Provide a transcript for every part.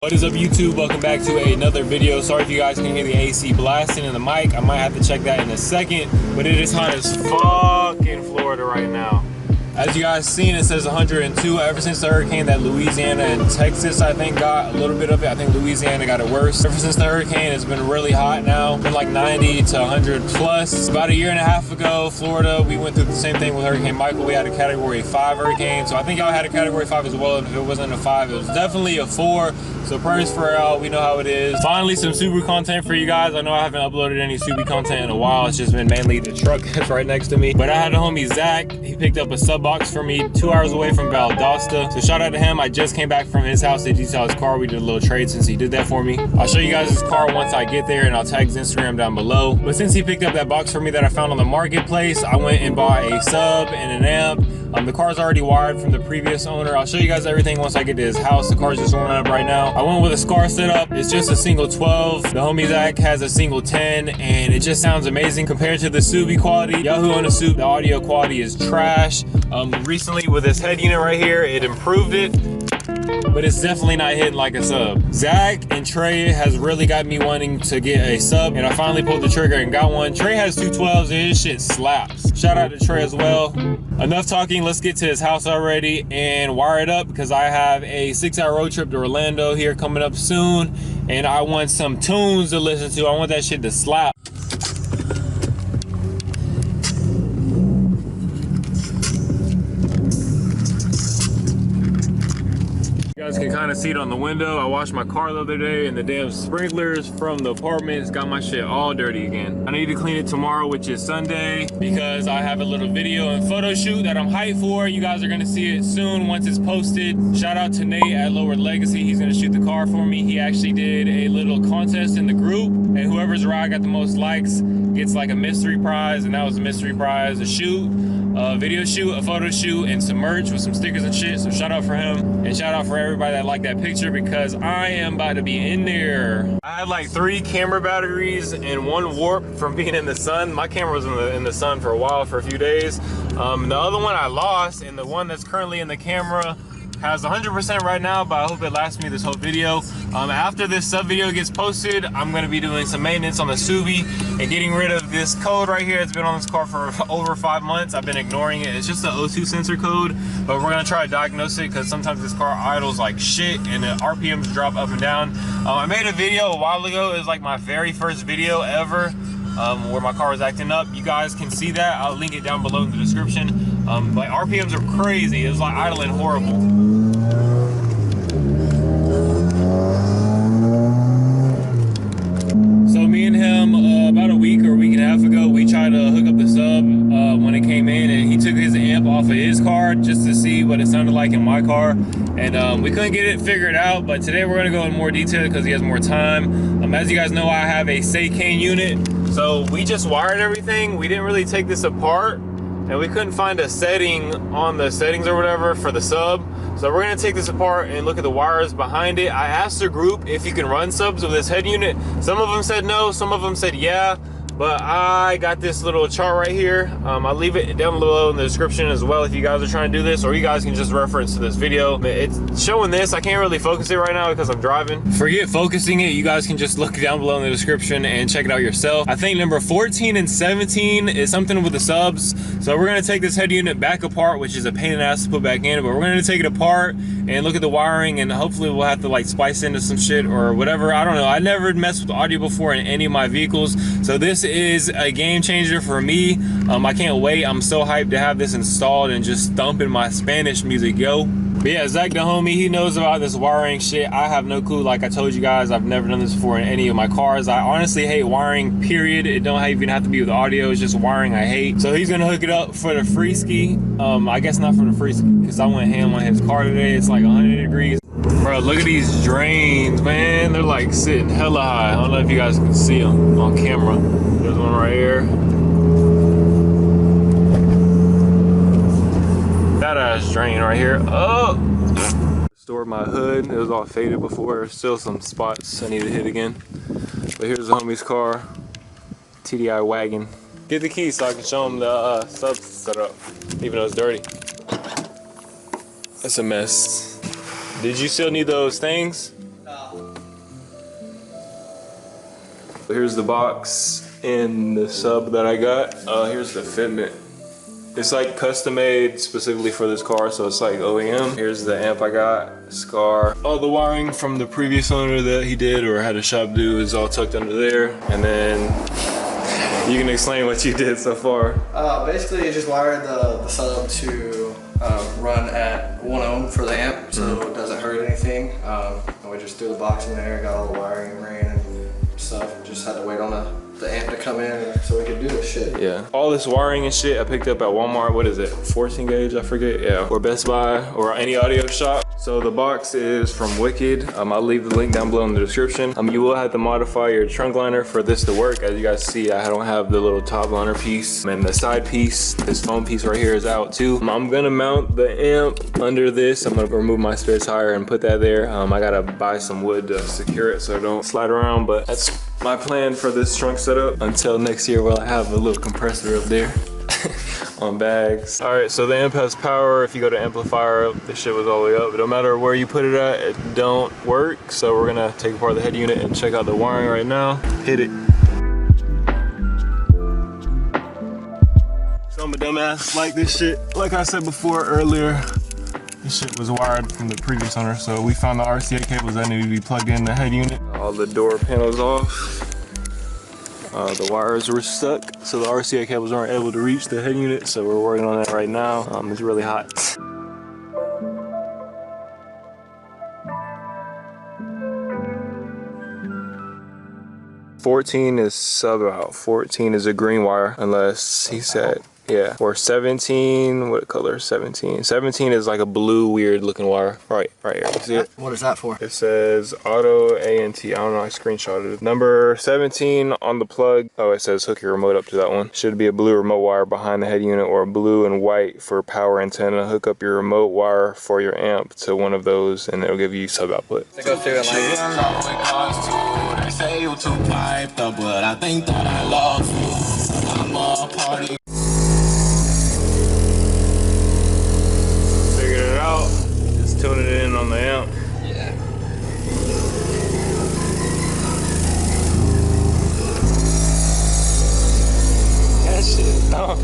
What is up, YouTube? Welcome back to another video. Sorry if you guys can hear the AC blasting in the mic. I might have to check that in a second, but it is hot as fuck in Florida right now. As you guys seen, it says 102. Ever since the hurricane that Louisiana and Texas, I think, got a little bit of it. I think Louisiana got it worse. Ever since the hurricane, it's been really hot now. It's been like 90 to 100 plus. About a year and a half ago, Florida, we went through the same thing with Hurricane Michael. We had a Category 5 hurricane. So I think y'all had a Category 5 as well. If it wasn't a 5, it was definitely a 4. So prayers for y'all. We know how it is. Finally, some Subaru content for you guys. I know I haven't uploaded any Subaru content in a while. It's just been mainly the truck that's right next to me. But I had a homie, Zach. He picked up a sub box for me 2 hours away from Valdosta. So shout out to him. I just came back from his house to detail his car. We did a little trade since he did that for me. I'll show you guys his car once I get there, and I'll tag his Instagram down below. But since he picked up that box for me that I found on the marketplace, I went and bought a sub and an amp. The car's already wired from the previous owner. I'll show you guys everything once I get to his house. The car's just warming up right now. I went with a Skar setup. It's just a single 12. The homie Zach has a single 10, and it just sounds amazing compared to the Subi quality. Y'all who own a Sub, the audio quality is trash. Recently with this head unit right here, it improved it, but it's definitely not hitting like a sub. Zach and Trey has really got me wanting to get a sub, and I finally pulled the trigger and got one. Trey has two 12s, and his shit slaps. Shout out to Trey as well. Enough talking, let's get to his house already and wire it up, because I have a 6-hour road trip to Orlando here coming up soon, and I want some tunes to listen to. I want that shit to slap. You guys can kind of see it on the window. I washed my car the other day, and the damn sprinklers from the apartments got my shit all dirty again. I need to clean it tomorrow, which is Sunday, because I have a little video and photo shoot that I'm hyped for. You guys are gonna see it soon once it's posted. Shout out to Nate at Lower Legacy. He's gonna shoot the car for me. He actually did a little contest in the group, and whoever's ride got the most likes gets like a mystery prize, and that was a mystery prize, a shoot, a video shoot, a photo shoot, and some merch with some stickers and shit. So shout out for him, and shout out for everybody that liked that picture, because I am about to be in there. I had like 3 camera batteries and 1 warp from being in the sun. My camera was in the sun for a while, for a few days. The other one I lost, and the one that's currently in the camera has 100% right now, but I hope it lasts me this whole video. After this sub video gets posted, I'm gonna be doing some maintenance on the Subi and getting rid of this code right here. It's been on this car for over 5 months. I've been ignoring it. It's just the O2 sensor code, but we're gonna try to diagnose it, because sometimes this car idles like shit and the RPMs drop up and down. I made a video a while ago. It was like my very first video ever, where my car was acting up. You guys can see that. I'll link it down below in the description. Like RPMs are crazy. It was like idling horrible. So me and him, about a week or a week and a half ago, we tried to hook up the sub when it came in, and he took his amp off of his car just to see what it sounded like in my car, and we couldn't get it figured out. But today we're gonna go in more detail because he has more time. As you guys know, I have a Seicane unit, so we just wired everything. We didn't really take this apart, and we couldn't find a setting on the settings or whatever for the sub. So we're gonna take this apart and look at the wires behind it. I asked the group if you can run subs with this head unit. Some of them said no, some of them said yeah, but I got this little chart right here. I'll leave it down below in the description as well if you guys are trying to do this, or you guys can just reference to this video. It's showing this. I can't really focus it right now because I'm driving. Forget focusing it. You guys can just look down below in the description and check it out yourself. I think number 14 and 17 is something with the subs. So we're gonna take this head unit back apart, which is a pain in the ass to put back in, but we're gonna take it apart and look at the wiring, and hopefully we'll have to like splice into some shit or whatever. I don't know. I never messed with audio before in any of my vehicles, so this is a game changer for me. I can't wait. I'm so hyped to have this installed and just thumping my Spanish music, yo. But yeah, Zach the homie, he knows about this wiring shit. I have no clue. Like I told you guys, I've never done this before in any of my cars. I honestly hate wiring, period. It don't even have to be with audio. It's just wiring I hate. So he's gonna hook it up for the free ski. I guess not for the free ski, because I went ham on his car today. It's like 100 degrees. Bro, look at these drains, man. They're like sitting hella high. I don't know if you guys can see them on camera. There's one right here. That ass drain right here. Oh! Stored my hood. It was all faded before. There's still some spots I need to hit again. But here's the homie's car. TDI wagon. Get the key so I can show him the sub setup, even though it's dirty. It's a mess. Did you still need those things? No. Here's the box and the sub that I got. Here's the fitment. It's like custom made specifically for this car, so it's like OEM. Here's the amp I got, Skar. All the wiring from the previous owner that he did or had a shop do is all tucked under there. And then you can explain what you did so far. Basically, you just wired the sub to run at 1 ohm for the amp, so it doesn't hurt anything. And we just threw the box in there, got all the wiring ran and stuff. Just had to wait on the amp to come in so we could do this shit. Yeah. All this wiring and shit I picked up at Walmart. What is it? 14 gauge, I forget. Yeah. Or Best Buy or any audio shop. So the box is from Wicked. I'll leave the link down below in the description. You will have to modify your trunk liner for this to work. As you guys see, I don't have the little top liner piece. And the side piece, this foam piece right here is out too. I'm gonna mount the amp under this. I'm gonna remove my spare tire and put that there. I gotta buy some wood to secure it so it don't slide around, but that's my plan for this trunk setup until next year where I have a little compressor up there. On bags. All right, so the amp has power. If you go to amplifier, the shit was all the way up. But no matter where you put it at, it don't work. So we're gonna take apart the head unit and check out the wiring right now. Hit it. So I'm a dumbass like this shit. Like I said before earlier, this shit was wired from the previous owner. So we found the RCA cables that need to be plugged in the head unit. All the door panels off. The wires were stuck, so the RCA cables aren't able to reach the head unit, so we're working on that right now. It's really hot. $14 is sub out. 14 is a green wire, unless he said, yeah. Or 17, what color is 17? 17 is like a blue weird looking wire. Right here, you see it? What is that for? It says auto ANT, I don't know, I screenshotted it. Number 17 on the plug. Oh, it says hook your remote up to that one. Should be a blue remote wire behind the head unit or blue and white for power antenna. Hook up your remote wire for your amp to one of those and it'll give you sub output. To go through it like this. They say you too piped up, but I think that I love you. I'm a party. Figured it out. Just tuning it in on the amp. Yeah. That shit dumb.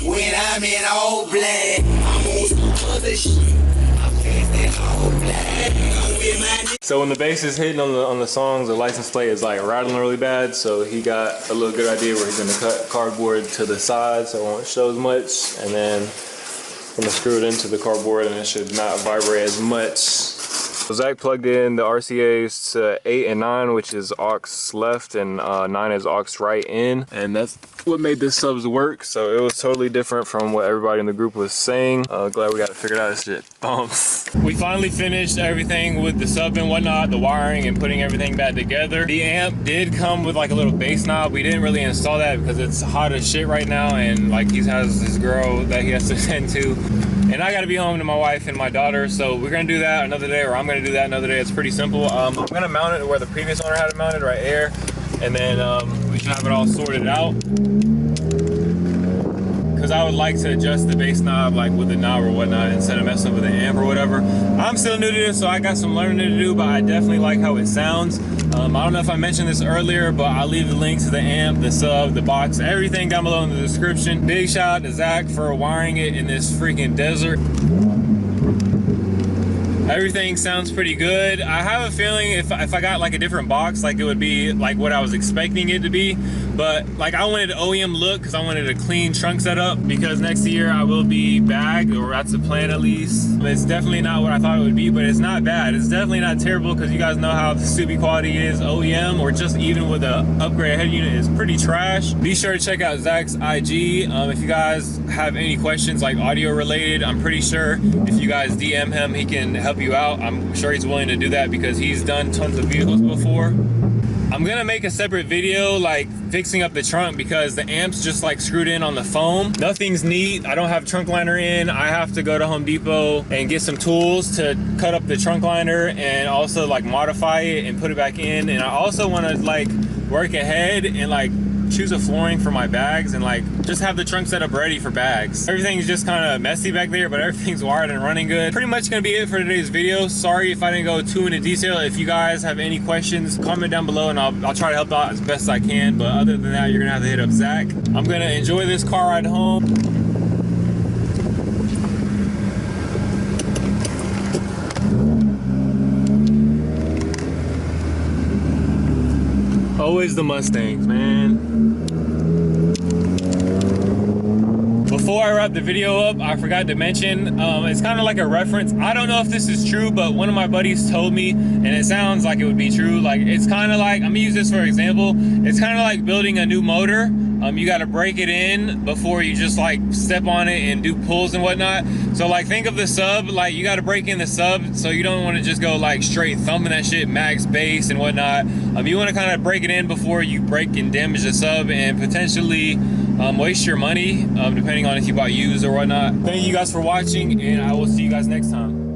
When I'm in all black, I'm on some other shit. I'm that all black. I'm with my. So when the bass is hitting on the songs, the license plate is like rattling really bad. So he got a little good idea where he's gonna cut cardboard to the side so it won't show as much, and then I'm gonna screw it into the cardboard and it should not vibrate as much. So Zach plugged in the RCAs to 8 and 9, which is aux left, and 9 is aux right in, and that's what made this subs work. So it was totally different from what everybody in the group was saying. Glad we got it figured out. This shit bumps. We finally finished everything with the sub and whatnot, the wiring and putting everything back together. The amp did come with like a little bass knob. We didn't really install that because it's hot as shit right now, and like he has this girl that he has to tend to. And I gotta be home to my wife and my daughter, so we're gonna do that another day, or I'm gonna do that another day. It's pretty simple. I'm gonna mount it where the previous owner had it mounted, right here, and then we should have it all sorted out. Because I would like to adjust the bass knob like with the knob or whatnot instead of messing with the amp or whatever. I'm still new to this, so I got some learning to do, but I definitely like how it sounds. I don't know if I mentioned this earlier, but I'll leave the link to the amp, the sub, the box, everything down below in the description. Big shout out to Zach for wiring it in this freaking desert. Everything sounds pretty good. I have a feeling if I got like a different box, like it would be like what I was expecting it to be. But like I wanted an OEM look because I wanted a clean trunk setup, because next year I will be bagged, or that's the plan at least. It's definitely not what I thought it would be, but it's not bad. It's definitely not terrible, because you guys know how the stupid quality is. OEM or just even with a upgraded head unit is pretty trash. Be sure to check out Zach's IG. If you guys have any questions like audio related, I'm pretty sure if you guys DM him, he can help you out. I'm sure he's willing to do that because he's done tons of vehicles before. I'm gonna make a separate video like fixing up the trunk, because the amp's just like screwed in on the foam. Nothing's neat. I don't have trunk liner in. I have to go to Home Depot and get some tools to cut up the trunk liner and also like modify it and put it back in. And I also want to like work ahead and like choose a flooring for my bags and like just have the trunk set up ready for bags. Everything's just kind of messy back there, but everything's wired and running good. Pretty much gonna be it for today's video. Sorry if I didn't go too into detail. If you guys have any questions, comment down below and I'll try to help out as best I can. But other than that, you're gonna have to hit up Zach. I'm gonna enjoy this car ride home. Always the Mustangs, man. Before I wrap the video up, I forgot to mention, it's kind of like a reference. I don't know if this is true, but one of my buddies told me, and it sounds like it would be true. Like, it's kind of like, I'm gonna use this for example. It's kind of like building a new motor. You got to break it in before you just like step on it and do pulls and whatnot. So like think of the sub, like you got to break in the sub, so you don't want to just go like straight thumping that shit max bass and whatnot. You want to kind of break it in before you break and damage the sub and potentially waste your money, depending on if you bought used or whatnot. Thank you guys for watching, and I will see you guys next time.